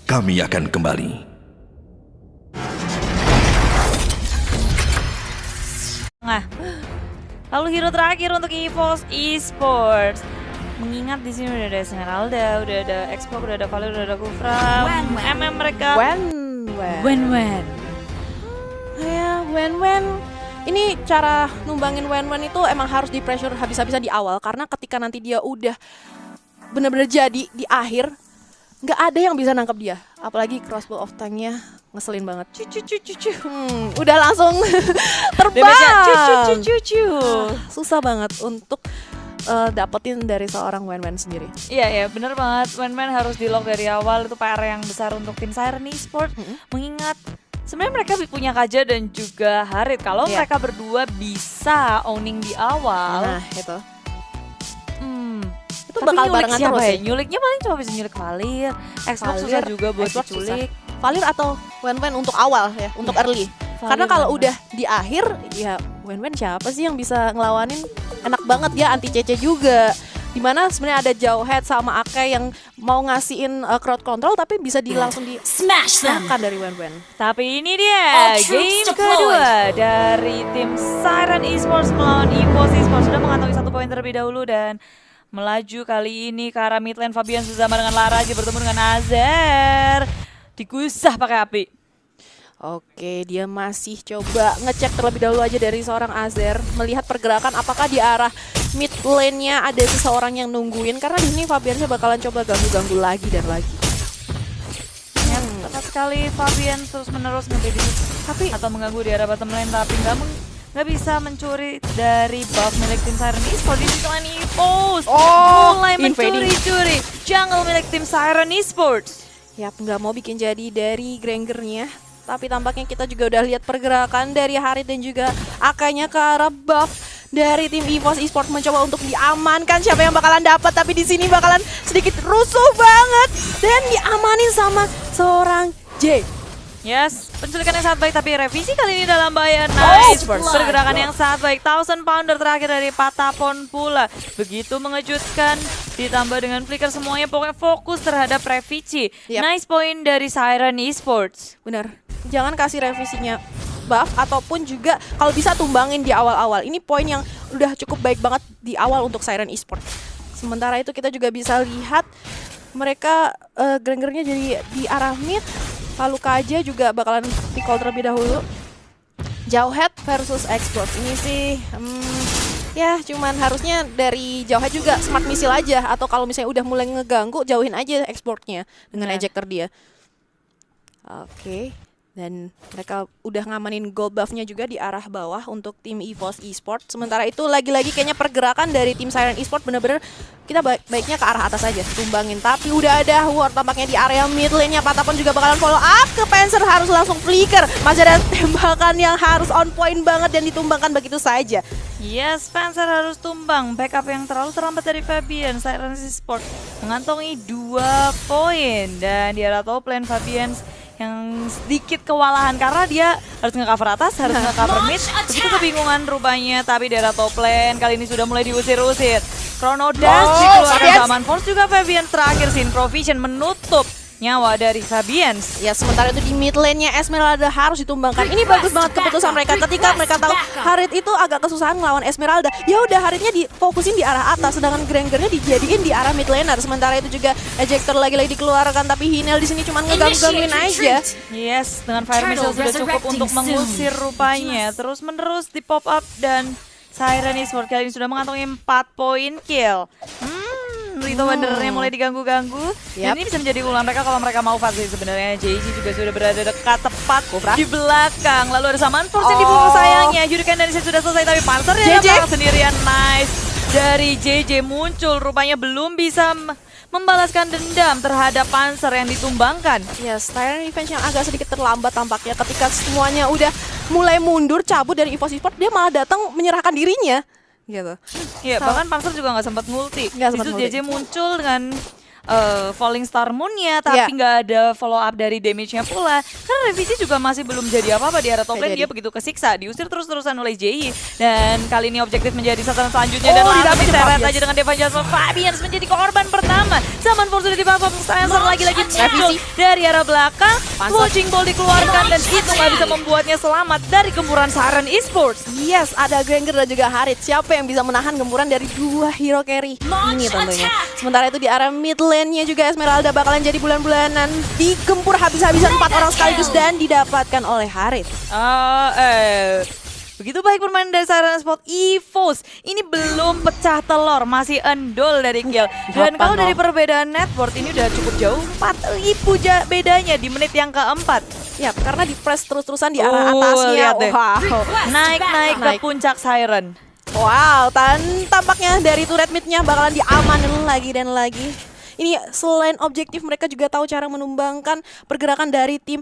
kami akan kembali. Nah, lalu hero terakhir untuk EVOS Esports. Mengingat di sini udah ada Esmeralda, udah ada Xbox, udah ada Valir, udah ada Kufra, MM mereka. Wen. Ya, Wen. Ini cara numbangin Wen itu emang harus di pressure habis-habisan di awal, karena ketika nanti dia udah bener-bener jadi di akhir, nggak ada yang bisa nangkep dia. Apalagi crossbow of tank-nya ngeselin banget. Udah langsung terbang. Susah banget untuk dapetin dari seorang Wen sendiri. Iya, bener banget. Wen harus di-lock dari awal, itu PR yang besar untuk tim Siren Esports. Mengingat sebenarnya mereka punya Kaja dan juga Harit. Kalau mereka berdua bisa owning di awal, Nah, itu tapi bakal nyulik barengan siapa terus ya? sih. Nyuliknya paling cuma bisa nyulik Valir. Xbox susah juga buat Xbox diculik. Valir atau Wen untuk awal ya, untuk early. Karena kalau udah di akhir, ya Wen siapa sih yang bisa ngelawanin? Enak banget dia anti CC juga. Dimana sebenarnya ada Jauhead sama Ake yang mau ngasihin crowd control, tapi bisa langsung di Smash them. makan dari Wen. Tapi ini dia All troops game kedua dari tim Siren Esports melawan EVOS Esports. Sudah mengantongi 1 poin terlebih dahulu dan melaju kali ini ke arah mid lane. Fabian bersama dengan Laraji bertemu dengan Azer. Digusah pakai api. Oke, dia masih coba ngecek terlebih dahulu aja dari seorang Azer, melihat pergerakan apakah di arah mid lane-nya ada seseorang yang nungguin, karena di sini Fabiannya bakalan coba ganggu-ganggu lagi dan lagi. Tepat sekali Fabian terus menerus tapi atau mengganggu di arah bottom lane, tapi nggak bisa mencuri dari buff milik tim Siren Esports. Di sisi lain EVOS mulai mencuri-curi jungle milik tim Siren Esports. Yap, nggak mau bikin jadi dari Grangernya. Tapi tampaknya kita juga udah lihat pergerakan dari Harit dan juga Akanya ke arah buff dari tim EVOS Esports, mencoba untuk diamankan siapa yang bakalan dapat, tapi di sini bakalan sedikit rusuh banget dan diamanin sama seorang J. Yes, penculikan yang sangat baik, tapi revisi kali ini dalam bahaya. Nice, pergerakan yang sangat baik. 1000 pounder terakhir dari Patapon pula. Begitu mengejutkan, ditambah dengan flicker semuanya pokoknya fokus terhadap revisi. Nice point dari Siren Esports. Benar, jangan kasih revisinya buff ataupun juga kalau bisa tumbangin di awal-awal. Ini poin yang udah cukup baik banget di awal untuk Siren Esports. Sementara itu kita juga bisa lihat mereka Grangernya jadi di arah mid. Lalu Kaja juga bakalan recall terlebih dahulu. Jauhead versus Xbox ini sih ya cuman harusnya dari Jauhead juga smart missile aja, atau kalau misalnya udah mulai ngeganggu jauhin aja Xbox-nya dengan ejector dia. Oke. Dan mereka udah ngamanin gold buff-nya juga di arah bawah untuk tim EVOS Esports. Sementara itu lagi-lagi kayaknya pergerakan dari tim Siren Esports bener-bener kita baiknya ke arah atas aja, tumbangin. Tapi udah ada ward tampaknya di area mid lane-nya. Patapon juga bakalan follow up ke Panzer, harus langsung flicker. Masih ada tembakan yang harus on point banget dan ditumbangkan begitu saja. Yes, Panzer harus tumbang. Backup yang terlalu terlambat dari Fabian. Siren Esports mengantongi 2 poin. Dan di arah top lane Fabian yang sedikit kewalahan karena dia harus nge-cover atas, harus nge-cover mid. Begitu kebingungan rupanya, tapi daerah top lane kali ini sudah mulai diusir-usir. Chrono Dash dikeluarkan zaman Force juga. Fabian terakhir Synchro Vision menutup nyawa dari Fabian. Ya, sementara itu di mid lane-nya Esmeralda harus ditumbangkan. Ini bagus banget keputusan mereka ketika mereka tahu Harit itu agak kesusahan ngelawan Esmeralda. Ya udah, Haritnya difokusin di arah atas, sedangkan Grangernya dijadiin di arah mid laner. Sementara itu juga ejector lagi-lagi dikeluarkan, tapi Hinel di sini cuma ngegangguin aja. Yes, dengan Fire Missile sudah cukup untuk mengusir rupanya. Terus menerus di pop up dan Siren Esports kali ini sudah mengantongi 4 poin kill. Rito Wanderernya mulai diganggu-ganggu. Dan ini bisa menjadi unggulan mereka kalau mereka mau fight. Sebenarnya JG juga sudah berada dekat tepat di belakang. Lalu ada Saman Force yang dibunuh sayangnya. Juriken dan sudah selesai, tapi Panzer yang sendirian. Nice dari JJ muncul, rupanya belum bisa membalaskan dendam terhadap Panzer yang ditumbangkan. Ya, Siren Revenge yang agak sedikit terlambat tampaknya ketika semuanya udah mulai mundur cabut dari EVOS Esports, dia malah datang menyerahkan dirinya gitu. Iya, bahkan Panzer juga nggak sempat ngulti. Itu JJ muncul dengan Falling Star Moon-nya, tapi nggak ada follow up dari damage-nya pula. Karena revisi juga masih belum jadi apa-apa di area top lane. Dia begitu kesiksa, diusir terus-terusan oleh JI. Dan kali ini objektif menjadi sasaran selanjutnya dan langsung diseret aja dengan Devan Jasper. Fabians menjadi korban pertama. Zaman for sudah dipapam, Stancer lagi-lagi muncul dari arah belakang. Watching ball dikeluarkan dan itu nggak bisa membuatnya selamat dari gempuran Siren Esports. Yes, ada Granger dan juga Harit. Siapa yang bisa menahan gempuran dari dua hero carry ini tentunya. Sementara itu di arah mid lane-nya juga Esmeralda bakalan jadi bulan-bulanan digempur habis-habisan 4 orang sekaligus dan didapatkan oleh Harit. Begitu baik permainan dari Siren Esports. EVOS ini belum pecah telur, masih endol dari kill. Dan kalau dari perbedaan net worth ini udah cukup jauh, 4.000 bedanya di menit yang keempat. Ya, karena di press terus-terusan di arah atasnya. Wow. Naik ke puncak Siren. Wow, tampaknya dari turret mid-nya bakalan diamanin lagi dan lagi. Ini selain objektif, mereka juga tahu cara menumbangkan pergerakan dari tim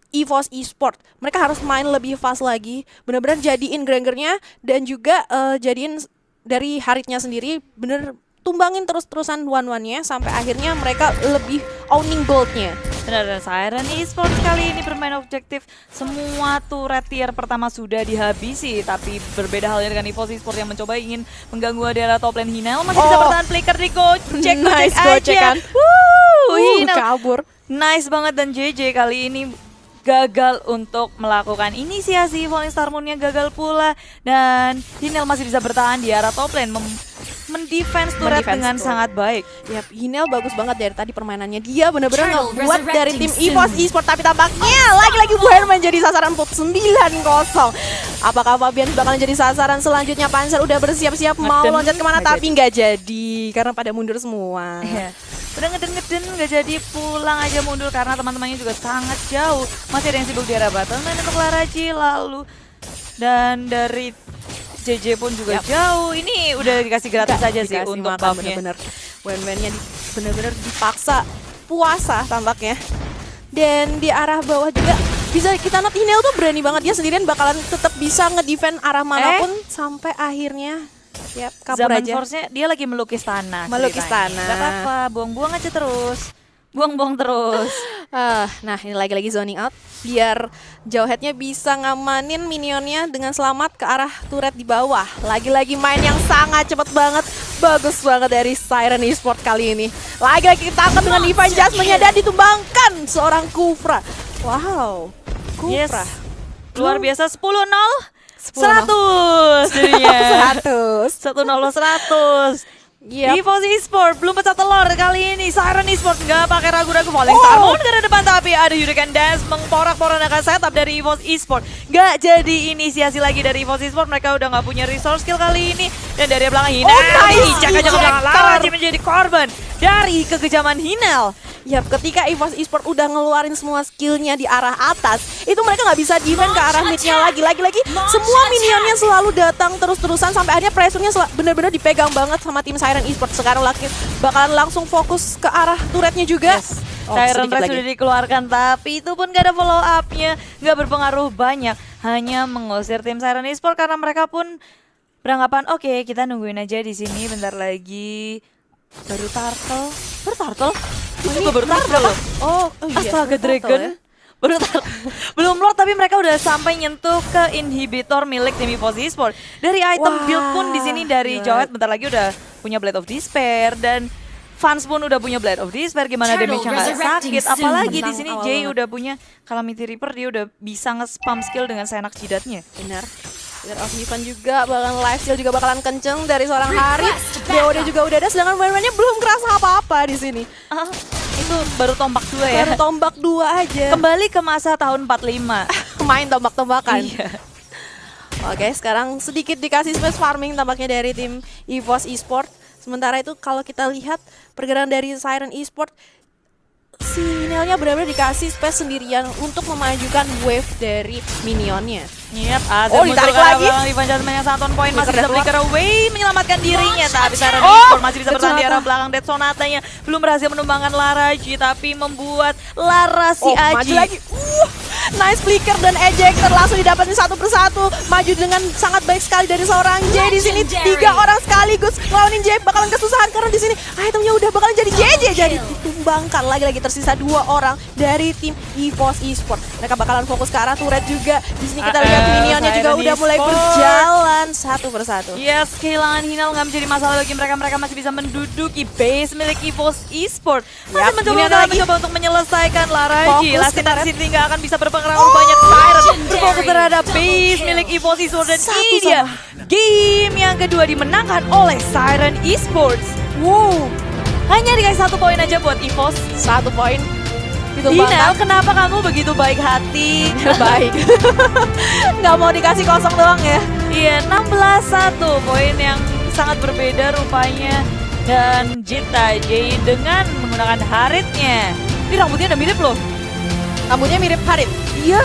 EVOS Esports. Mereka harus main lebih fast lagi, benar-benar jadiin Grangernya dan juga jadiin dari Haritnya sendiri, bener tumbangin terus-terusan one-one-nya sampai akhirnya mereka lebih owning goldnya. Benar, Siren Esports kali ini bermain objektif. Semua turret tier pertama sudah dihabisi, tapi berbeda halnya dengan EVOS Esports yang mencoba ingin mengganggu adalah top lane. Hinel masih bisa bertahan, flicker di gocek aja. Hinel kabur. Nice banget dan JJ kali ini gagal untuk melakukan inisiasi. Falling Star Moon-nya gagal pula dan Hinel masih bisa bertahan di arah top lane, mendefense turret dengan sangat baik. Yap, Hinel bagus banget dari tadi permainannya. Dia benar-benar ngebuat dari tim EVOS Esports, tapi tampaknya lagi-lagi Bu Herman jadi sasaran put 9-0. Apakah Fabian bakalan jadi sasaran selanjutnya? Panzer udah bersiap-siap mau loncat kemana tapi nggak jadi karena pada mundur semua. Udah ngeden nggak jadi, pulang aja mundur karena teman-temannya juga sangat jauh. Masih ada yang sibuk di arah bottom lane untuk Laraji lalu. Dan dari JJ pun juga jauh. Ini udah dikasih gratis aja sih untuk buffnya. Bener-bener Wen-Wennya bener-bener dipaksa puasa tampaknya. Dan di arah bawah juga bisa kita lihat Hinel tuh berani banget, dia sendirian bakalan tetap bisa ngedefend arah manapun sampai akhirnya kabur Zaman aja. Force-nya dia lagi melukis tanah. Melukis tanah. Gak apa-apa, buang-buang aja terus. Buang-buang terus. Nah, ini lagi-lagi zoning out biar Jawhead-nya bisa ngamanin minionnya dengan selamat ke arah turret di bawah. Lagi-lagi main yang sangat cepat banget. Bagus banget dari Siren Esports kali ini. Lagi-lagi ditangkap dengan Devan Jasmine dan ditumbangkan seorang Kufra. Wow, Kufra. Yes. Luar biasa 10-0. 100 jadinya. 100. 100. EVOS Esports belum pecah telur kali ini. Siren Esports nggak pakai ragu-ragu. Falling Star Moon ke depan tapi ada Hurricane Dash mengporak-porandakan setup dari EVOS Esports. Nggak jadi inisiasi lagi dari EVOS Esports. Mereka udah nggak punya resource skill kali ini. Dan dari belakang Hinel dicek aja ke belakang. Laraji menjadi korban dari kekejaman Hinel. Yap, ketika EVOS Esports udah ngeluarin semua skillnya di arah atas, itu mereka nggak bisa defend ke arah midnya lagi. Lagi-lagi semua minionnya selalu datang terus-terusan sampai akhirnya pressure-nya benar-benar dipegang banget sama tim Siren Esports. Sekarang bakalan langsung fokus ke arah turretnya juga. Siren Red sudah dikeluarkan, tapi itu pun gak ada follow up-nya. Gak berpengaruh banyak, hanya mengusir tim Siren Esports karena mereka pun beranggapan oke, kita nungguin aja di sini bentar lagi. Baru turtle. Ini baru turtle loh. Astaga, Dragon. Baru belum lord tapi mereka udah sampai nyentuh ke inhibitor milik tim EVOS Esports. Dari item build pun di sini dari Jawhead bentar lagi udah punya Blade of Despair dan Fans pun udah punya Blade of Despair. Gimana damage-nya nggak sakit? Apalagi di sini Jay udah punya Calamity Reaper, dia udah bisa nge-spam skill dengan seenak jidatnya. Benar. Leader of Heaven juga bakalan life steal juga bakalan kenceng dari seorang Harit. DOD juga udah ada, sedangkan main-mainnya belum kerasa apa-apa di sini. Itu baru tombak 2 ya? Baru tombak 2 aja. Kembali ke masa tahun 45. Main tombak-tombakan. Iya. Oke, sekarang sedikit dikasih space farming tampaknya dari tim EVOS Esports. Sementara itu kalau kita lihat pergerakan dari Siren Esports, si Hinelnya benar-benar dikasih space sendirian untuk memajukan wave dari minionnya. Yap, ditarik lagi. Devan Jasmine yang sangat on point, masih bisa flicker away menyelamatkan dirinya. Tapi Siren Esports masih bisa bertahan di arah belakang. Dead Sonatanya belum berhasil menumbangkan Laraji, tapi membuat Lara si Aji. Maju lagi. Nice flicker dan ejector langsung didapatin satu persatu. Maju dengan sangat baik sekali dari seorang J di sini. 3 orang sekaligus ngelawanin J bakalan kesusahan karena di sini itemnya udah bakalan jadi JJ. Jadi ditumbangkan lagi tersisa 2 orang dari tim EVOS Esports. Mereka bakalan fokus ke arah turret juga. Di sini kita lihat minionnya juga Siren udah mulai Esports berjalan satu persatu. Yes, kehilangan Hinal nggak menjadi masalah bagi mereka. Mereka masih bisa menduduki base milik EVOS Esports. Masih mencoba untuk menyelesaikan Laraji. Fokus Last ke turret. City nggak akan bisa berpengaruh banyak. Siren berfokus terhadap base milik EVOS Esports. Dan Satu ini dia game yang kedua dimenangkan oleh Siren Esports. Wow, hanya dikasih 1 poin aja buat EVOS. 1 poin. Hinal, kenapa kamu begitu baik hati? Baik. Nggak mau dikasih kosong doang ya. Iya, 16-1, poin yang sangat berbeda rupanya. Dan Jinta J dengan menggunakan Haritnya. Ini rambutnya udah mirip loh. Rambutnya mirip Harit. Iya.